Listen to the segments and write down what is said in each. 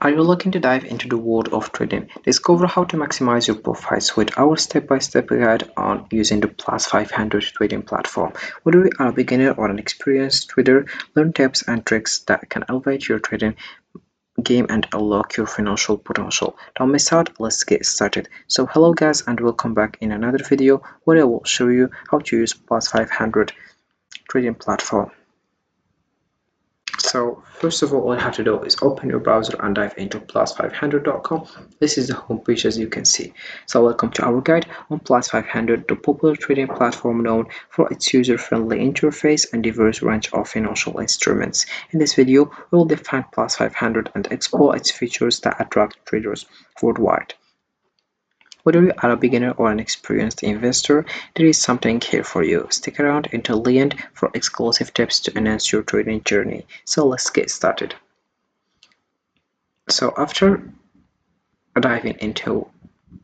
Are you looking to dive into the world of trading? Discover how to maximize your profits with our step-by-step guide on using the Plus500 trading platform. Whether you are a beginner or an experienced trader, learn tips and tricks that can elevate your trading game and unlock your financial potential. Don't miss out, let's get started. So hello guys and welcome back in another video where I will show you how to use Plus500 trading platform. So first of all you have to do is open your browser and dive into plus500.com. This is the homepage as you can see. So welcome to our guide on Plus500, the popular trading platform known for its user-friendly interface and diverse range of financial instruments. In this video, we will define Plus500 and explore its features that attract traders worldwide. Whether you are a beginner or an experienced investor, there is something here for you. Stick around until the end for exclusive tips to enhance your trading journey. So let's get started. So after diving into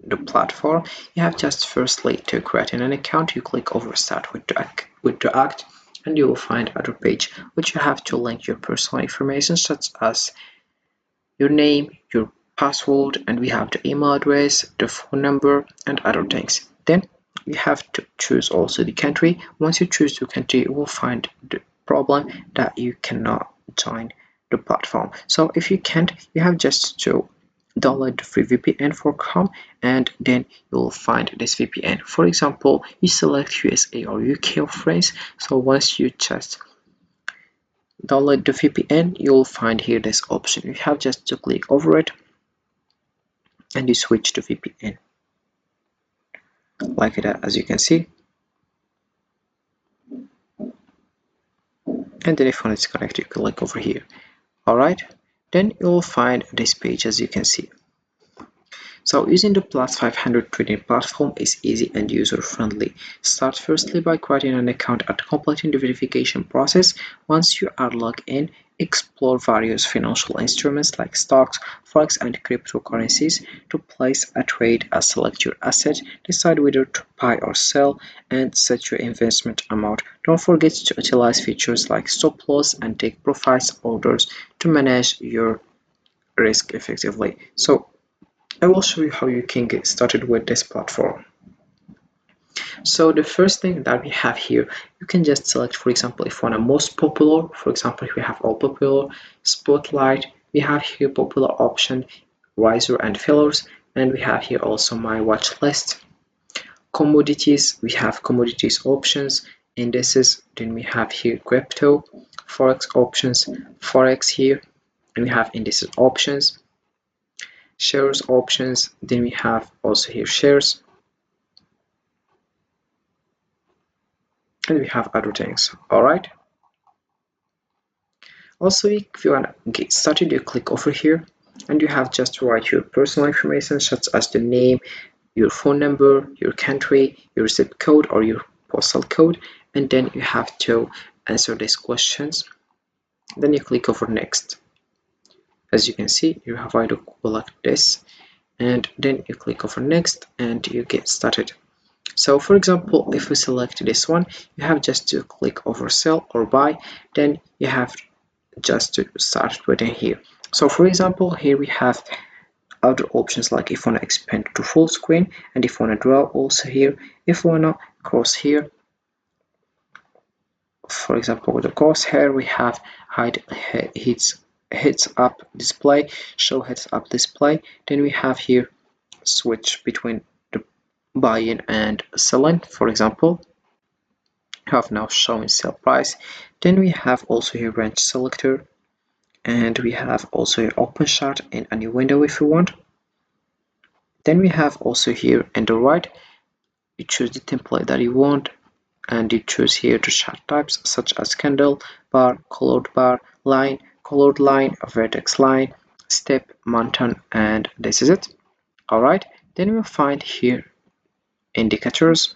the platform, you have just firstly to create an account. You click over Start with the Act and you will find other page which you have to link your personal information such as your name, your password, and we have the email address, the phone number, and other things. Then you have to choose also the country. Once you choose the country, you will find the problem that you cannot join the platform. So if you can't, you have just to download the free VPN for Chrome, and then you will find this VPN. For example, you select USA or UK or France. So once you just download the VPN, you will find here this option. You have just to click over it and you switch to VPN like that, as you can see. And then if one is connected, you click over here. Alright, then you will find this page as you can see. So using the Plus500 trading platform is easy and user-friendly. Start firstly by creating an account and completing the verification process. Once you are logged in, explore various financial instruments like stocks, forex, and cryptocurrencies to place a trade, select your asset, decide whether to buy or sell, and set your investment amount. Don't forget to utilize features like stop loss and take profits orders to manage your risk effectively. So I will show you how you can get started with this platform. So the first thing that we have here, you can just select, for example, if one are most popular. For example, if we have all popular, spotlight, we have here popular option, riser and fillers, and we have here also my watch list. Commodities, we have commodities options, indices, then we have here crypto, forex options, forex here, and we have indices options, shares options, then we have also here shares, and we have other things. All right, also if you want to get started, you click over here and you have just to write your personal information such as the name, your phone number, your country, your zip code or your postal code, and then you have to answer these questions. Then you click over next. As you can see, you have to collect this, and then you click over next and you get started. So for example, if we select this one, you have just to click over sell or buy, then you have just to start trading here. So for example, here we have other options like if you want to expand to full screen, and if you want to draw also here, if you want to cross here, for example with the crosshair, we have hide heads up display, show heads up display, then we have here switch between the buying and selling. For example, have now shown sell price, then we have also here range selector, and we have also here open chart in a new window if you want. Then we have also here in the right, you choose the template that you want, and you choose here the chart types such as candle, bar, colored line, a vertex line, step, mountain, and this is it. All right, then we'll find here indicators.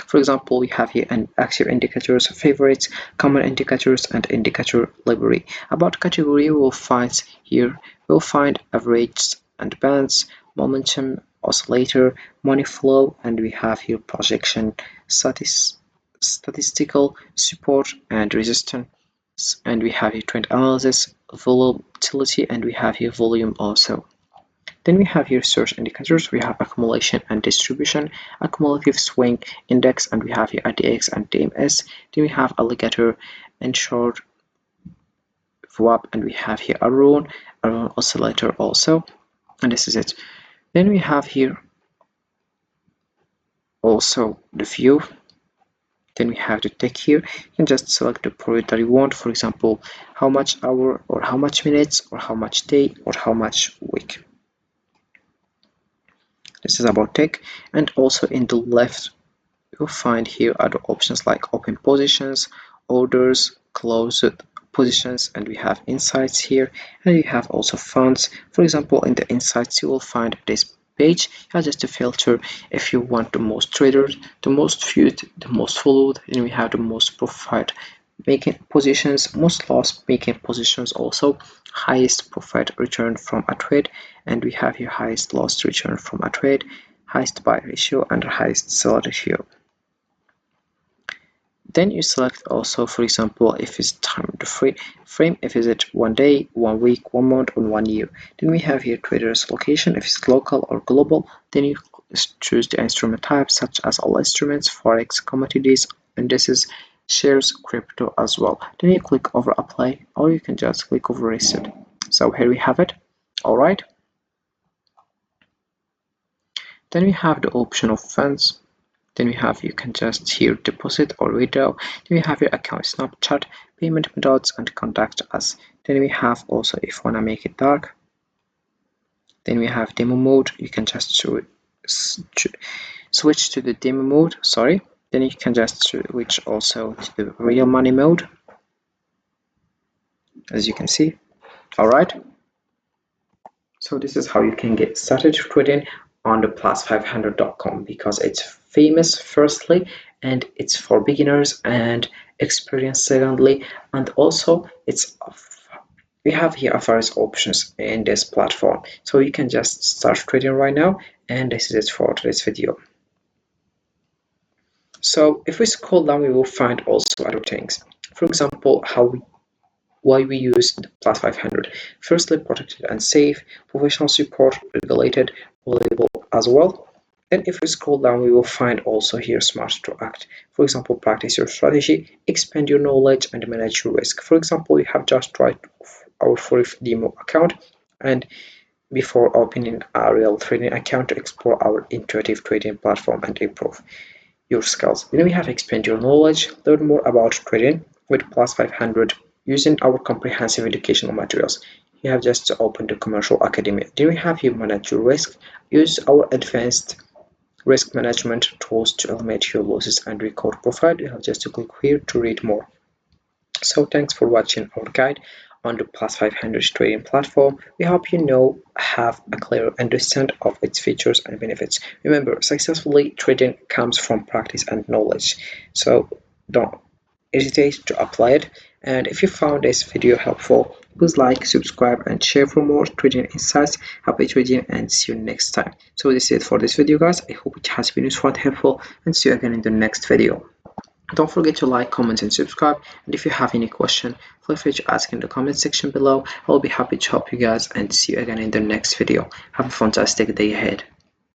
For example, we have here an active indicators, favorites, common indicators, and indicator library. About category, we'll find here average and bands, momentum, oscillator, money flow, and we have here projection, statistical, support, and resistance. and we have here trend analysis, volatility, and we have here volume also. Then we have here search indicators. We have accumulation and distribution, accumulative swing index, and we have here ADX and DMS. Then we have alligator and short VWAP, and we have here Aroon oscillator also, and this is it. Then we have here also the view. Then we have the tick here. You can just select the period that you want, for example, how much hour or how much minutes or how much day or how much week. This is about tick. And also in the left you'll find here other options like open positions, orders, closed positions, and we have insights here, and you have also funds. For example, in the insights you will find this page. You have just to filter if you want the most traders, the most viewed, the most followed, and we have the most profit making positions, most loss making positions, also highest profit return from a trade, and we have here highest loss return from a trade, highest buy ratio, and highest sell ratio. Then you select also, for example, if it's time to frame, if it's 1 day, 1 week, 1 month, or 1 year. Then we have here traders location, if it's local or global. Then you choose the instrument type, such as all instruments, forex, commodities, indices, shares, crypto as well. Then you click over apply, or you can just click over reset. So here we have it. All right. Then we have the option of funds. Then we have you can just here deposit or withdraw. Then we have your account snapshot, payment methods, and contact us. Then we have also if you want to make it dark. Then we have demo mode. You can just switch to the demo mode. Sorry. Then you can just switch also to the real money mode, as you can see. All right. So this is how you can get started trading on the plus500.com, because it's famous firstly, and it's for beginners and experienced secondly, and also we have here various options in this platform, so you can just start trading right now. And this is it for today's video. So if we scroll down, we will find also other things. For example, why we use the Plus500. Firstly, protected and safe, professional support, regulated, available as well. And if we scroll down, we will find also here smart to act. For example, practice your strategy, expand your knowledge, and manage your risk. For example, we have just tried our forex demo account, and before opening a real trading account to explore our intuitive trading platform and improve your skills. Then we have expand your knowledge, learn more about trading with Plus500 using our comprehensive educational materials. You have just to open the commercial academy. Then we have here manage your risk, use our advanced risk management tools to eliminate your losses and record profit. You have just to click here to read more. So thanks for watching our guide on the Plus500 trading platform. We hope you have a clear understanding of its features and benefits. Remember, successfully trading comes from practice and knowledge. So don't hesitate to apply it. And if you found this video helpful, please like, subscribe, and share for more trading insights. Happy trading, and see you next time. So this is it for this video, guys. I hope it has been useful and helpful, and see you again in the next video. Don't forget to like, comment, and subscribe. And if you have any question, feel free to ask in the comment section below. I'll be happy to help you guys, and see you again in the next video. Have a fantastic day ahead.